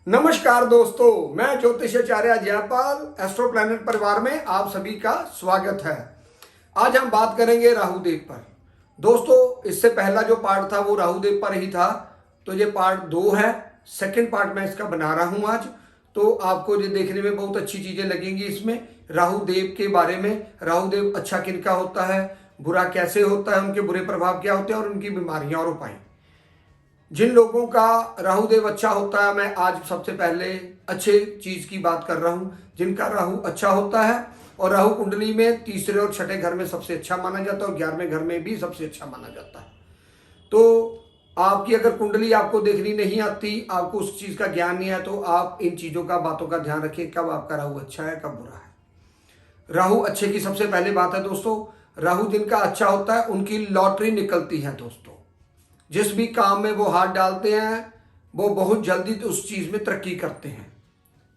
नमस्कार दोस्तों, मैं ज्योतिषाचार्य जयपाल एस्ट्रो प्लैनेट परिवार में आप सभी का स्वागत है। आज हम बात करेंगे राहुदेव पर। दोस्तों, इससे पहला जो पार्ट था वो राहुदेव पर ही था, तो ये पार्ट 2 है। सेकंड पार्ट मैं इसका बना रहा हूं आज। तो आपको ये देखने में बहुत अच्छी चीजें लगेंगी इसमें, राहुदेव के बारे में। राहुदेव अच्छा किनका होता है, बुरा कैसे होता है, उनके बुरे प्रभाव क्या होते हैं और उनकी बीमारियां और उपाय। जिन लोगों का राहुदेव अच्छा होता है, मैं आज सबसे पहले अच्छे चीज की बात कर रहा हूं। जिनका राहु अच्छा होता है, और राहु कुंडली में तीसरे और छठे घर में सबसे अच्छा माना जाता है और 11वें घर में भी सबसे अच्छा माना जाता है। तो आपकी अगर कुंडली आपको देखनी नहीं आती, आपको उस चीज का ज्ञान नहीं है, तो आप इन चीजों का बातों का ध्यान रखें, कब आपका राहु अच्छा है कब बुरा है। राहु अच्छे की सबसे पहले बात है दोस्तों, राहु जिनका अच्छा होता है उनकी लॉटरी निकलती है दोस्तों। जिस भी काम में वो हाथ डालते हैं वो बहुत जल्दी उस चीज में तरक्की करते हैं।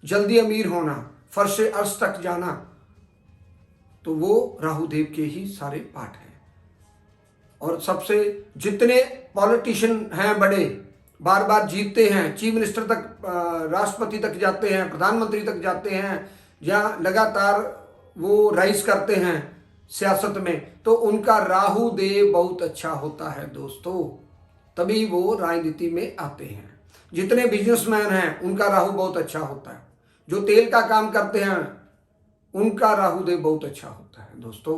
जल्दी अमीर होना, फर्श से अर्श तक जाना, तो वो राहुदेव के ही सारे पाठ हैं। और सबसे जितने पॉलिटिशियन हैं बड़े, बार बार जीतते हैं, चीफ मिनिस्टर तक, राष्ट्रपति तक जाते हैं, प्रधानमंत्री तक जाते हैं, जहाँ लगातार वो राइज करते हैं सियासत में, तो उनका राहुदेव बहुत अच्छा होता है दोस्तों, तभी वो राजनीति में आते हैं। जितने बिजनेसमैन हैं उनका राहु बहुत अच्छा होता है। जो तेल का काम करते हैं उनका राहुदेव बहुत अच्छा होता है दोस्तों।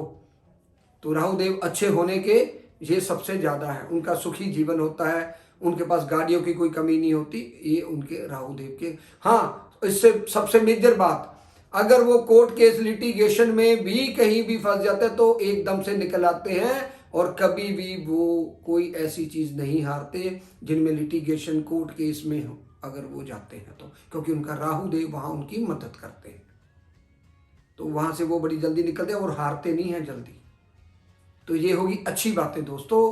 तो राहुदेव अच्छे होने के ये सबसे ज्यादा है। उनका सुखी जीवन होता है, उनके पास गाड़ियों की कोई कमी नहीं होती, ये उनके राहुदेव के। हाँ, इससे सबसे मेजर बात, अगर वो कोर्ट केस लिटिगेशन में भी कहीं भी फंस जाते हैं तो एकदम से निकल आते हैं, और कभी भी वो कोई ऐसी चीज नहीं हारते जिनमें लिटिगेशन कोर्ट केस में हो अगर वो जाते हैं तो, क्योंकि उनका राहुदेव वहां उनकी मदद करते हैं। तो वहां से वो बड़ी जल्दी निकलते हैं और हारते नहीं हैं जल्दी। तो ये होगी अच्छी बातें दोस्तों।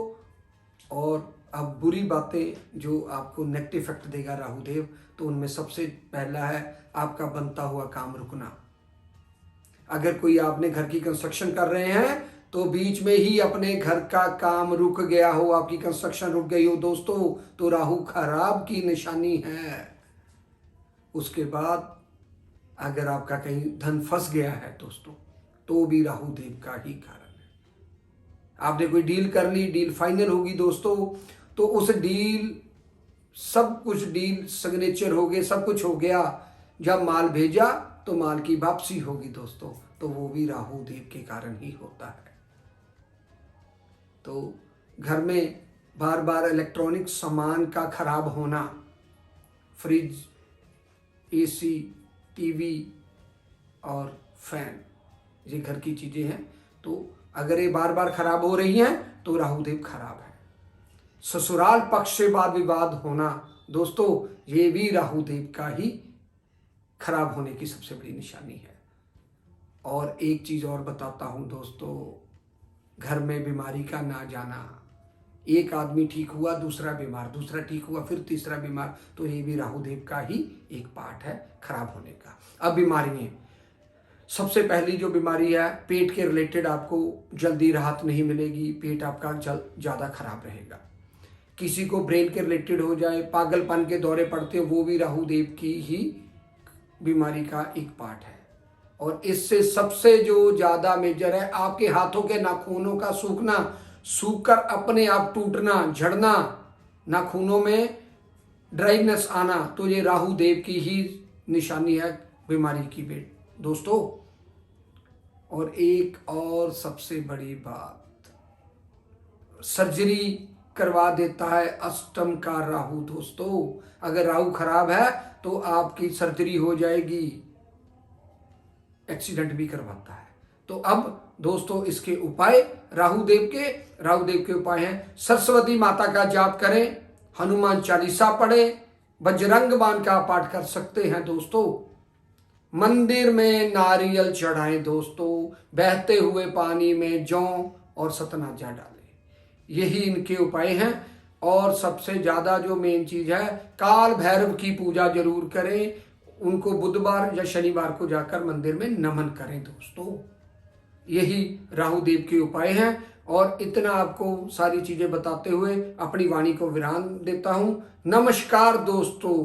और अब बुरी बातें जो आपको नेगेटिव इफेक्ट देगा राहुदेव, तो उनमें सबसे पहला है आपका बनता हुआ काम रुकना। अगर कोई आपने घर की कंस्ट्रक्शन कर रहे हैं तो बीच में ही अपने घर का काम रुक गया हो, आपकी कंस्ट्रक्शन रुक गई हो दोस्तों, तो राहु खराब की निशानी है। उसके बाद अगर आपका कहीं धन फंस गया है दोस्तों, तो भी राहुदेव का ही कारण है। आपने कोई डील कर ली, डील फाइनल होगी दोस्तों, तो उस डील सब कुछ, डील सिग्नेचर हो गए, सब कुछ हो गया, जब माल भेजा तो माल की वापसी होगी दोस्तों, तो वो भी राहुदेव के कारण ही होता है। तो घर में बार बार इलेक्ट्रॉनिक सामान का खराब होना, फ्रिज, एसी, टीवी और फैन, ये घर की चीजें हैं, तो अगर ये बार बार खराब हो रही हैं तो राहुदेव खराब है। ससुराल पक्ष से वाद विवाद होना दोस्तों, ये भी राहुदेव का ही खराब होने की सबसे बड़ी निशानी है। और एक चीज और बताता हूं दोस्तों, घर में बीमारी का ना जाना। एक आदमी ठीक हुआ, दूसरा बीमार, दूसरा ठीक हुआ, फिर तीसरा बीमार, तो ये भी राहुदेव का ही एक पार्ट है खराब होने का। अब बीमारियां, सबसे पहली जो बीमारी है पेट के रिलेटेड, आपको जल्दी राहत नहीं मिलेगी, पेट आपका ज्यादा खराब रहेगा। किसी को ब्रेन के रिलेटेड हो जाए, पागलपन के दौरे पड़ते हैं, वो भी राहुदेव की ही बीमारी का एक पार्ट है। और इससे सबसे जो ज्यादा मेजर है, आपके हाथों के नाखूनों का सूखना, सूखकर अपने आप टूटना, झड़ना, नाखूनों में ड्राइनेस आना, तो ये राहुदेव की ही निशानी है बीमारी की दोस्तों। और एक और सबसे बड़ी बात, सर्जरी करवा देता है अष्टम का राहु दोस्तों। अगर राहु खराब है तो आपकी सर्जरी हो जाएगी, एक्सीडेंट भी करवाता है। तो अब दोस्तों इसके उपाय, राहुदेव के उपाय हैं, सरस्वती माता का जाप करें, हनुमान चालीसा पढ़े, बजरंग बाण का पाठ कर सकते हैं दोस्तों, मंदिर में नारियल चढ़ाएं दोस्तों, बहते हुए पानी में जौ और सतनाजा डालें, यही इनके उपाय हैं। और सबसे ज्यादा जो मेन चीज है, काल भैरव की पूजा जरूर करें, उनको बुधवार या शनिवार को जाकर मंदिर में नमन करें दोस्तों। यही राहुदेव के उपाय हैं। और इतना आपको सारी चीजें बताते हुए अपनी वाणी को विराम देता हूं। नमस्कार दोस्तों।